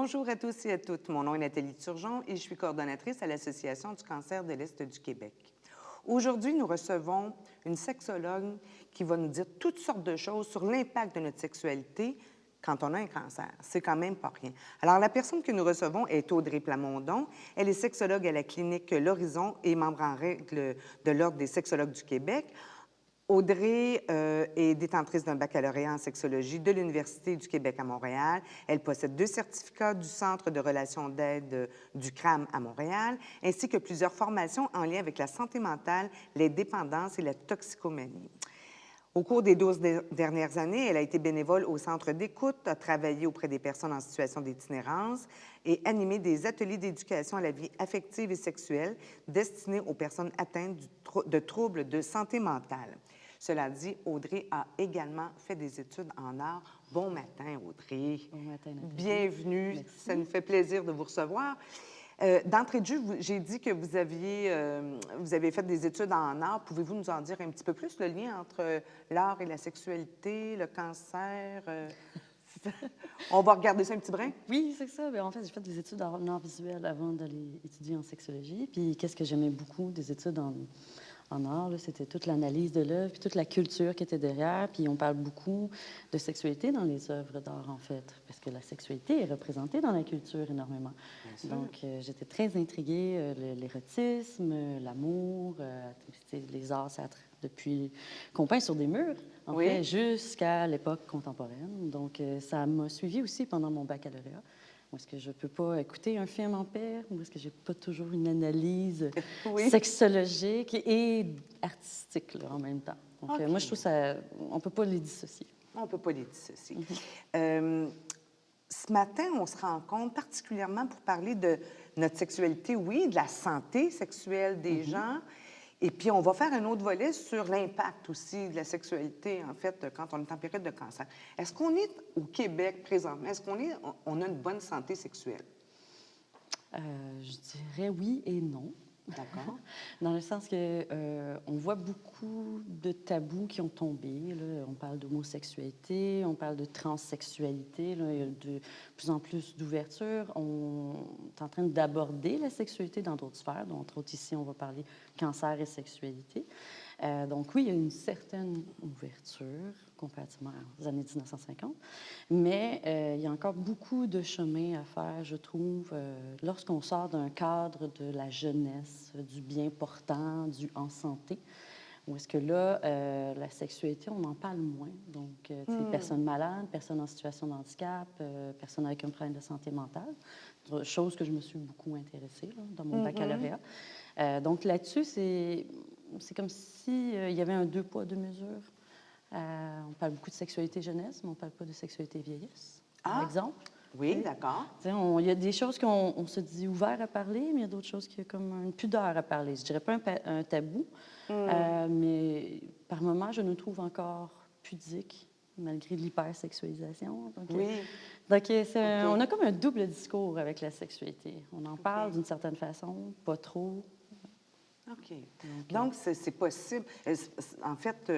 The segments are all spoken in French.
Bonjour à tous et à toutes. Mon nom est Nathalie Turgeon et je suis coordonnatrice à l'Association du cancer de l'Est du Québec. Aujourd'hui, nous recevons une sexologue qui va nous dire toutes sortes de choses sur l'impact de notre sexualité quand on a un cancer. C'est quand même pas rien. Alors, la personne que nous recevons est Audrey Plamondon. Elle est sexologue à la clinique L'Horizon et membre en règle de l'Ordre des sexologues du Québec. Audrey est détentrice d'un baccalauréat en sexologie de l'Université du Québec à Montréal. Elle possède 2 certificats du Centre de relations d'aide du CRAM à Montréal, ainsi que plusieurs formations en lien avec la santé mentale, les dépendances et la toxicomanie. Au cours des 12 dernières années, elle a été bénévole au Centre d'écoute, a travaillé auprès des personnes en situation d'itinérance et animé des ateliers d'éducation à la vie affective et sexuelle destinés aux personnes atteintes de troubles de santé mentale. Cela dit, Audrey a également fait des études en art. Bon matin, Audrey. Bon matin, Nathalie. Bienvenue. Merci. Ça nous fait plaisir de vous recevoir. D'entrée de jeu, j'ai dit que vous avez fait des études en art. Pouvez-vous nous en dire un petit peu plus, le lien entre l'art et la sexualité, le cancer? On va regarder ça un petit brin? Oui, c'est ça. Bien, en fait, j'ai fait des études en art visuel avant d'aller étudier en sexologie. Puis, qu'est-ce que j'aimais beaucoup des études en art, là, c'était toute l'analyse de l'œuvre, puis toute la culture qui était derrière. Puis, on parle beaucoup de sexualité dans les œuvres d'art, en fait, parce que la sexualité est représentée dans la culture énormément. Donc, j'étais très intriguée. L'érotisme, l'amour, les arts sacrés, depuis qu'on peint sur des murs, en fait, jusqu'à l'époque contemporaine. Donc, ça m'a suivi aussi pendant mon baccalauréat. Où est-ce que je ne peux pas écouter un film en paix? Ou est-ce que j'ai pas toujours une analyse sexologique et artistique là, en même temps? Donc, moi, je trouve ça... On ne peut pas les dissocier. On ne peut pas les dissocier. Ce matin, on se rencontre particulièrement pour parler de notre sexualité, oui, de la santé sexuelle des gens. Et puis, on va faire un autre volet sur l'impact aussi de la sexualité, en fait, quand on est en période de cancer. Est-ce qu'on est au Québec présentement? Est-ce qu'on a une bonne santé sexuelle? Je dirais oui et non. D'accord. Dans le sens que on voit beaucoup de tabous qui ont tombé. Là. On parle d'homosexualité, on parle de transsexualité. Là. Il y a de plus en plus d'ouverture. On est en train d'aborder la sexualité dans d'autres sphères. Donc, entre autres, ici, on va parler cancer et sexualité. Donc oui, il y a une certaine ouverture comparativement aux années 1950, mais il y a encore beaucoup de chemin à faire, je trouve, lorsqu'on sort d'un cadre de la jeunesse, du bien portant, du en santé, où est-ce que là, la sexualité, on en parle moins. Donc, personnes malades, personnes en situation de handicap, personnes avec un problème de santé mentale, chose que je me suis beaucoup intéressée là, dans mon baccalauréat. Donc là-dessus, c'est comme s'il y avait un 2 poids, 2 mesures. On parle beaucoup de sexualité jeunesse, mais on ne parle pas de sexualité vieillesse, par exemple. Oui, d'accord. Il y a des choses qu'on se dit ouvert à parler, mais il y a d'autres choses qui ont comme une pudeur à parler. Je ne dirais pas un tabou, mais par moments, je nous trouve encore pudiques, malgré l'hypersexualisation. Donc, on a comme un double discours avec la sexualité. On en parle d'une certaine façon, pas trop. OK. Donc, c'est possible. En fait,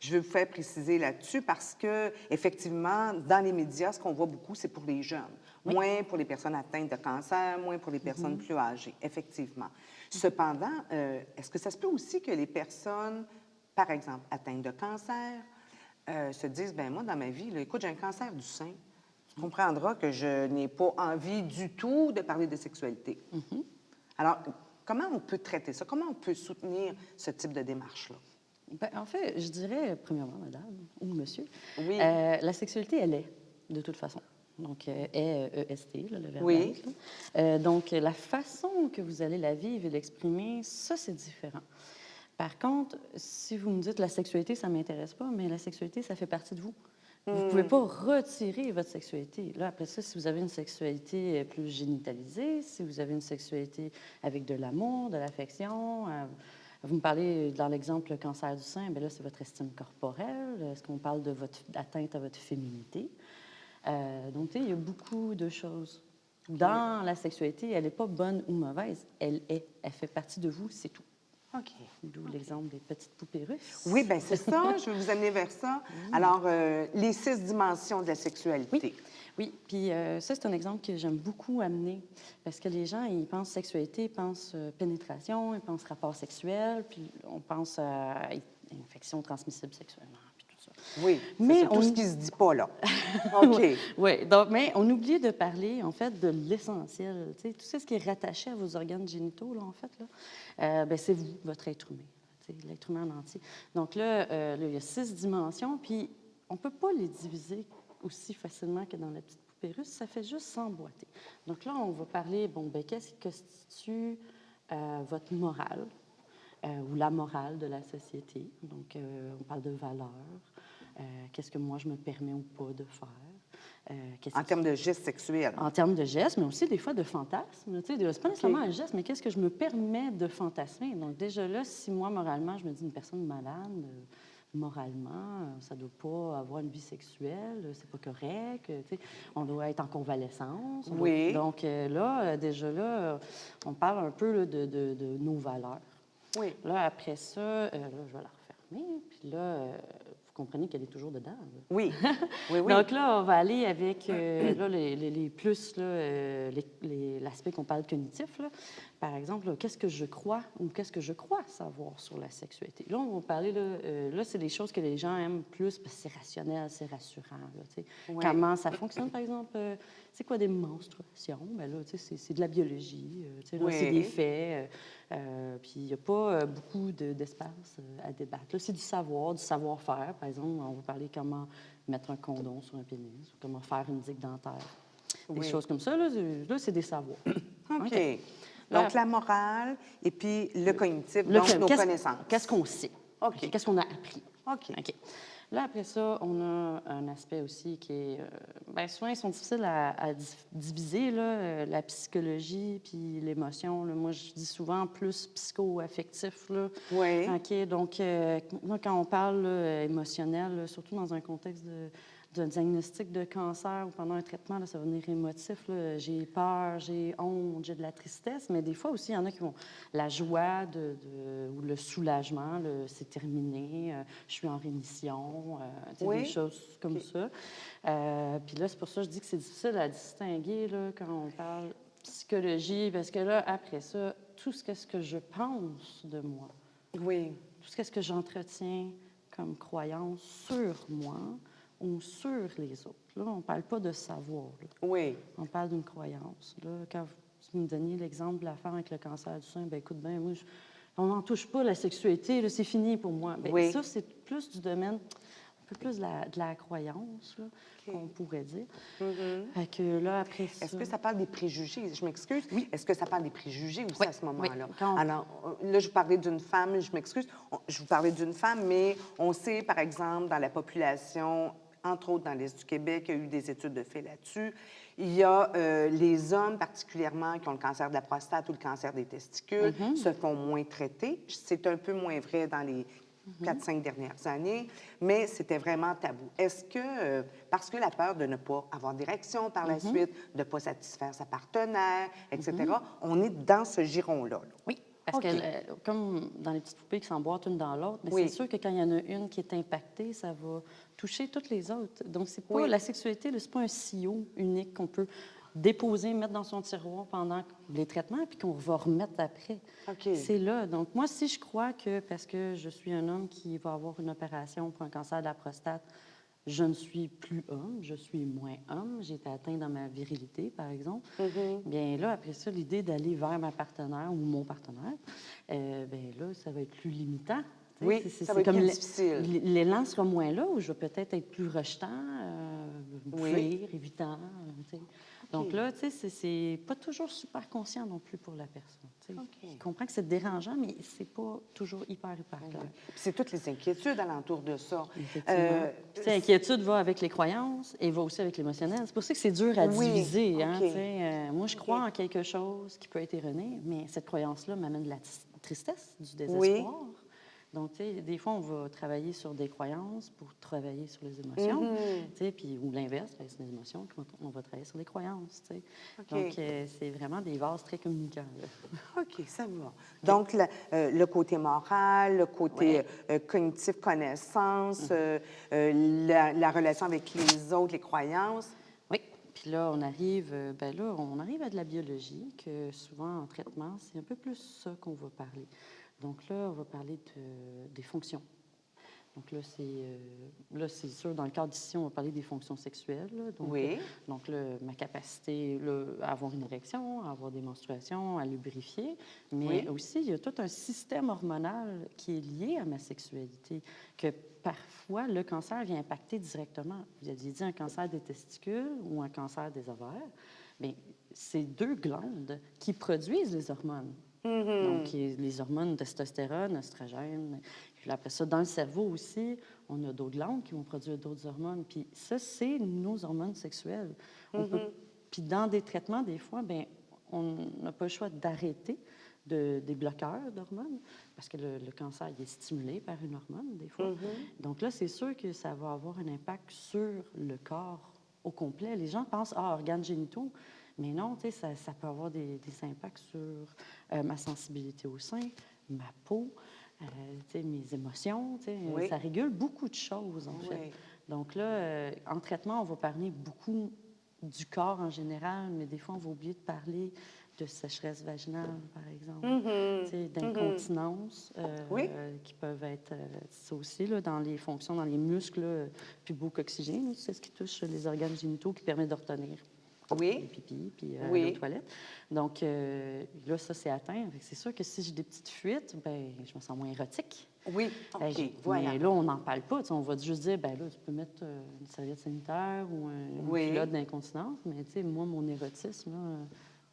je veux vous faire préciser là-dessus parce que, effectivement, dans les médias, ce qu'on voit beaucoup, c'est pour les jeunes. Moins pour les personnes atteintes de cancer, moins pour les personnes plus âgées, effectivement. Cependant, est-ce que ça se peut aussi que les personnes, par exemple, atteintes de cancer, se disent, bien, moi, dans ma vie, là, écoute, j'ai un cancer du sein. Tu comprendras que je n'ai pas envie du tout de parler de sexualité. Alors, comment on peut traiter ça? Comment on peut soutenir ce type de démarche-là? Bien, en fait, je dirais, premièrement, madame ou monsieur, la sexualité, elle est, de toute façon. Donc, E-S-T, le verbe être. Donc, la façon que vous allez la vivre et l'exprimer, ça, c'est différent. Par contre, si vous me dites la sexualité, ça ne m'intéresse pas, mais la sexualité, ça fait partie de vous. Vous ne pouvez pas retirer votre sexualité. Là, après ça, si vous avez une sexualité plus génitalisée, si vous avez une sexualité avec de l'amour, de l'affection, vous me parlez dans l'exemple le cancer du sein, bien là, c'est votre estime corporelle. Est-ce qu'on parle de votre atteinte à votre féminité? Donc, il y a beaucoup de choses. Dans la sexualité, elle n'est pas bonne ou mauvaise. Elle fait partie de vous, c'est tout. OK. D'où l'exemple des petites poupées russes. Oui, bien, c'est ça. Je vais vous amener vers ça. Alors, les 6 dimensions de la sexualité. Oui, puis ça, c'est un exemple que j'aime beaucoup amener parce que les gens, ils pensent sexualité, ils pensent pénétration, ils pensent rapport sexuel, puis on pense à infection transmissible sexuellement, puis tout ça. Oui, c'est Mais ça, tout ce qui se dit pas là. OK. Oui, donc, mais on oublie de parler, en fait, de l'essentiel. Tu sais, tout ce qui est rattaché à vos organes génitaux, là, en fait, là, ben, c'est vous, votre être humain, tu sais, l'être humain en entier. Donc là, il y a 6 dimensions, puis on ne peut pas les diviser aussi facilement que dans la petite poupée russe, ça fait juste s'emboîter. Donc là, on va parler, bon, ben, qu'est-ce qui constitue votre morale ou la morale de la société. Donc, on parle de valeurs. Qu'est-ce que moi, je me permets ou pas de faire. En termes de gestes sexuels. En termes de gestes, mais aussi des fois de fantasmes. Tu sais, c'est pas nécessairement OK. un geste, mais qu'est-ce que je me permets de fantasmer. Donc déjà là, si moi, moralement, je me dis une personne malade, moralement, ça ne doit pas avoir une vie sexuelle, c'est pas correct, tu sais, on doit être en convalescence. Oui. Donc là, déjà là, on parle un peu là, de nos valeurs. Oui. Là, après ça, là, je vais la refermer, puis là, vous comprenez qu'elle est toujours dedans. Là. Oui. Oui, oui. Donc là, on va aller avec là, les plus, l'aspect qu'on parle cognitif. Là. Par exemple, là, qu'est-ce que je crois ou qu'est-ce que je crois savoir sur la sexualité? Là, on va parler, là c'est des choses que les gens aiment plus parce que c'est rationnel, c'est rassurant. Là, Oui. comment ça fonctionne, par exemple? C'est quoi des menstruations? Bien là, c'est de la biologie, là, Oui. c'est des faits. Puis il n'y a pas beaucoup d'espace à débattre. Là, c'est du savoir-faire. Par exemple, on va parler comment mettre un condom sur un pénis, ou comment faire une digue dentaire. Des Oui. choses comme ça, là, c'est des savoirs. OK. OK. Donc, Là, la morale et puis le cognitif, le- donc nos qu'est-ce- connaissances. Qu'est-ce qu'on sait? OK. Qu'est-ce qu'on a appris? OK. OK. Là, après ça, on a un aspect aussi qui est... bien, souvent, ils sont difficiles à diviser, là, la psychologie puis l'émotion. Là. Moi, je dis souvent plus psycho-affectif. Là. Oui. OK, donc, moi, quand on parle là, émotionnel, là, surtout dans un contexte de diagnostic de cancer ou pendant un traitement, là, ça va venir émotif. Là. J'ai peur, j'ai honte, j'ai de la tristesse, mais des fois aussi, il y en a qui vont... La joie ou le soulagement, c'est terminé, je suis en rémission, tu sais, Oui. des choses comme ça. Puis là, c'est pour ça que je dis que c'est difficile à distinguer là, quand on parle psychologie, parce que là, après ça, tout ce que je pense de moi, Oui. tout ce que j'entretiens comme croyance sur moi ou sur les autres. Là, on ne parle pas de savoir. Là. Oui. On parle d'une croyance. Là, quand vous me donniez l'exemple de la femme avec le cancer du sein, bien, écoute bien, moi, on n'en touche pas la sexualité, là, c'est fini pour moi. Bien, Oui. ça, c'est plus du domaine, un peu plus de la croyance, là, qu'on pourrait dire. Fait que là, après ça... Est-ce que ça parle des préjugés? Je m'excuse. Oui. Est-ce que ça parle des préjugés aussi Oui, à ce moment-là? oui. Quand- Alors, là, je vous parlais d'une femme, je m'excuse. Je vous parlais d'une femme, mais on sait, par exemple, dans la population, entre autres dans l'Est du Québec, il y a eu des études de fait là-dessus. Il y a les hommes particulièrement qui ont le cancer de la prostate ou le cancer des testicules se font moins traiter. C'est un peu moins vrai dans les 4-5 dernières années, mais c'était vraiment tabou. Est-ce que, parce que la peur de ne pas avoir d'érection par la suite, de ne pas satisfaire sa partenaire, etc., on est dans ce giron-là? Là? Oui, parce OK. que comme dans les petites poupées qui s'emboîtent une dans l'autre, mais Oui. c'est sûr que quand il y en a une qui est impactée, ça va toucher toutes les autres. Donc, c'est pas Oui. la sexualité, là, c'est pas un sillon unique qu'on peut déposer, mettre dans son tiroir pendant les traitements, puis qu'on va remettre après. OK. C'est là. Donc, moi, si je crois que parce que je suis un homme qui va avoir une opération pour un cancer de la prostate, je ne suis plus homme, je suis moins homme, j'ai été atteint dans ma virilité, par exemple. Bien là, après ça, l'idée d'aller vers ma partenaire ou mon partenaire, bien là, ça va être plus limitant. Tu sais, Oui, ça va être plus difficile. L'élan sera moins là, où je vais peut-être être plus rejetant, Oui. fuir, évitant. Tu sais. Donc là, tu sais, c'est pas toujours super conscient non plus pour la personne. Tu sais. OK. Je comprends que c'est dérangeant, mais c'est pas toujours hyper clair. Puis c'est toutes les inquiétudes alentour de ça. Effectivement. Tu sais, l'inquiétude va avec les croyances et va aussi avec l'émotionnel. C'est pour ça que c'est dur à Oui, diviser. Hein, OK. tu sais. Moi, je crois en quelque chose qui peut être erroné, mais cette croyance-là m'amène de la tristesse, du désespoir. Donc, tu sais, des fois, on va travailler sur des croyances pour travailler sur les émotions, tu sais, puis, ou l'inverse, travailler sur les émotions, puis on va travailler sur les croyances, tu sais. OK. Donc, c'est vraiment des vases très communicants, là. OK, ça va. Donc, le côté moral, le côté cognitif, connaissance, la relation avec les autres, les croyances. Oui. Puis là, on arrive, on arrive à de la biologie, que souvent en traitement, c'est un peu plus ça qu'on va parler. Donc là, on va parler des fonctions. Donc là, c'est sûr, dans le cadre d'ici, on va parler des fonctions sexuelles. Là. Oui. Donc là, ma capacité là, à avoir une érection, à avoir des menstruations, à lubrifier. Mais Oui. aussi, il y a tout un système hormonal qui est lié à ma sexualité, que parfois, le cancer vient impacter directement. Vous aviez dit un cancer des testicules ou un cancer des ovaires. Bien, c'est deux glandes qui produisent les hormones. Donc, les hormones testostérone, oestrogène. Puis après ça, dans le cerveau aussi, on a d'autres glandes qui vont produire d'autres hormones. Puis ça, c'est nos hormones sexuelles. Puis dans des traitements, des fois, bien, on n'a pas le choix d'arrêter des bloqueurs d'hormones parce que le cancer il est stimulé par une hormone, des fois. Donc là, c'est sûr que ça va avoir un impact sur le corps au complet. Les gens pensent, organes génitaux. Mais non, tu sais, ça peut avoir des impacts sur ma sensibilité au sein, ma peau, tu sais, mes émotions. Tu sais, Oui. ça régule beaucoup de choses, en fait. Donc là, en traitement, on va parler beaucoup du corps en général, mais des fois, on va oublier de parler de sécheresse vaginale, par exemple, tu sais, d'incontinence, Oui. qui peuvent être, ça aussi, là, dans les fonctions, dans les muscles pubococcygènes, c'est ce qui touche les organes génitaux qui permet de retenir les Oui. pipis, puis Oui. aller aux toilettes. Donc, là, ça, c'est atteint. Fait que c'est sûr que si j'ai des petites fuites, ben je me sens moins érotique. Oui. OK, voilà. Mais là, on n'en parle pas. Tu sais, on va juste dire, ben là, tu peux mettre une serviette sanitaire ou une Oui. culotte d'incontinence. Mais tu sais, moi, mon érotisme, là,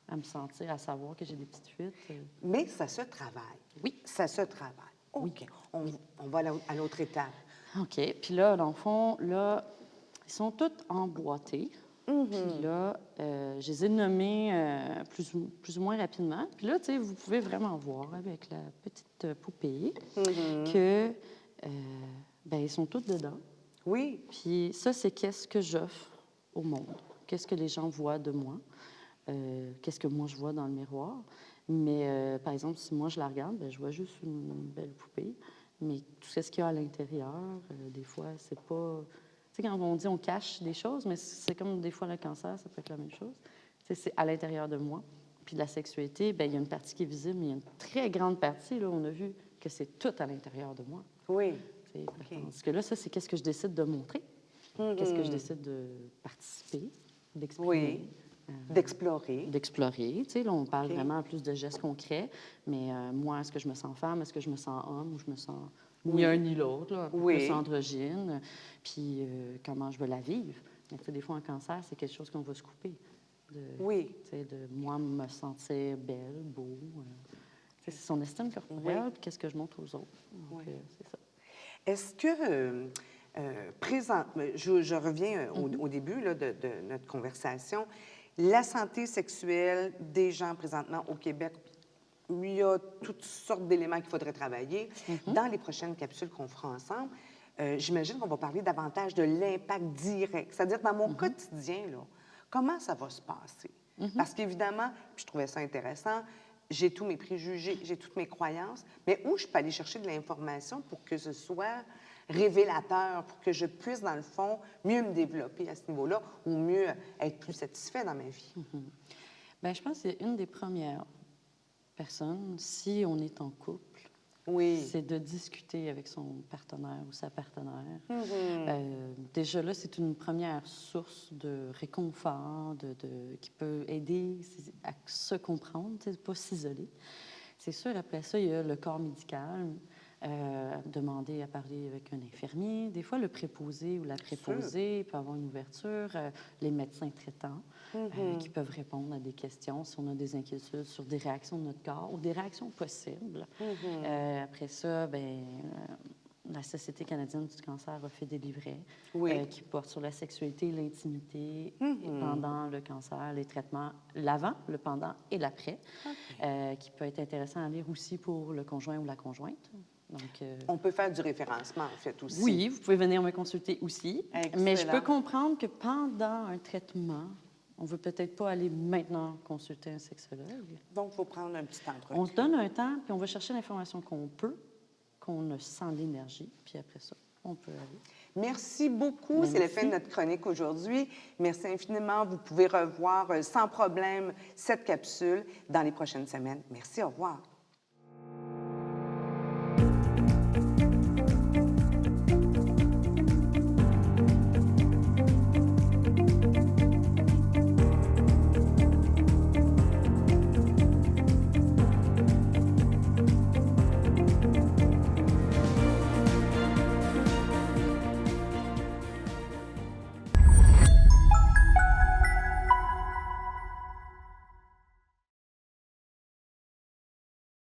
à me sentir, à savoir que j'ai des petites fuites. Mais ça se travaille. Oui. Ça se travaille. OK. On va à l'autre étape. OK. Puis là, dans le fond, là, ils sont tous emboîtés. Puis là, je les ai nommés plus ou moins rapidement. Puis là, tu sais, vous pouvez vraiment voir avec la petite poupée que, ben, ils sont tous dedans. Oui. Puis ça, c'est qu'est-ce que j'offre au monde. Qu'est-ce que les gens voient de moi. Qu'est-ce que moi, je vois dans le miroir. Mais, par exemple, si moi, je la regarde, ben, je vois juste une belle poupée. Mais tout ce qu'il y a à l'intérieur, des fois, c'est pas... Tu sais, quand on dit on cache des choses, mais c'est comme des fois le cancer, ça peut être la même chose. Tu sais, c'est à l'intérieur de moi. Puis la sexualité, bien, il y a une partie qui est visible, mais il y a une très grande partie, là, on a vu que c'est tout à l'intérieur de moi. Oui. Tu sais, parce que là, ça, c'est qu'est-ce que je décide de montrer, qu'est-ce que je décide de participer, d'exprimer. D'explorer. D'explorer. Tu sais, là, on parle vraiment plus de gestes concrets, mais moi, est-ce que je me sens femme, est-ce que je me sens homme ou je me sens ni un ni l'autre, là, un peu plus androgyne, puis comment je veux la vivre. Mais, tu sais, des fois, en cancer, c'est quelque chose qu'on va se couper. Tu sais, de moi me sentir belle, beau. Tu sais, c'est son estime corporelle, puis qu'est-ce que je montre aux autres. Donc, c'est ça. Est-ce que, présent, je reviens au début là, de notre conversation, la santé sexuelle des gens présentement au Québec, il y a toutes sortes d'éléments qu'il faudrait travailler. Dans les prochaines capsules qu'on fera ensemble, j'imagine qu'on va parler davantage de l'impact direct, c'est-à-dire dans mon quotidien, là, comment ça va se passer? Parce qu'évidemment, puis je trouvais ça intéressant, j'ai tous mes préjugés, j'ai toutes mes croyances, mais où je peux aller chercher de l'information pour que ce soit révélateur, pour que je puisse, dans le fond, mieux me développer à ce niveau-là ou mieux être plus satisfait dans ma vie? Bien, je pense que c'est une des premières personnes, si on est en couple, c'est de discuter avec son partenaire ou sa partenaire. Déjà là, c'est une première source de réconfort, qui peut aider à se comprendre, pas s'isoler. C'est sûr, après ça, il y a le corps médical. Demander à parler avec un infirmier. Des fois, le préposé ou la préposée peut avoir une ouverture. Les médecins traitants qui peuvent répondre à des questions si on a des inquiétudes sur des réactions de notre corps ou des réactions possibles. Après ça, bien, la Société canadienne du cancer a fait des livrets qui portent sur la sexualité et l'intimité pendant le cancer, les traitements, l'avant, le pendant et l'après, qui peut être intéressant à lire aussi pour le conjoint ou la conjointe. Donc, on peut faire du référencement, en fait, aussi. Oui, vous pouvez venir me consulter aussi. Excellent. Mais je peux comprendre que pendant un traitement, on ne veut peut-être pas aller maintenant consulter un sexologue. Donc, il faut prendre un petit entretien. On se donne un temps, puis on va chercher l'information qu'on peut, qu'on a sans l'énergie, puis après ça, On peut aller. Merci beaucoup. C'est la fin de notre chronique aujourd'hui. Merci infiniment. Vous pouvez revoir sans problème cette capsule dans les prochaines semaines. Merci. Au revoir.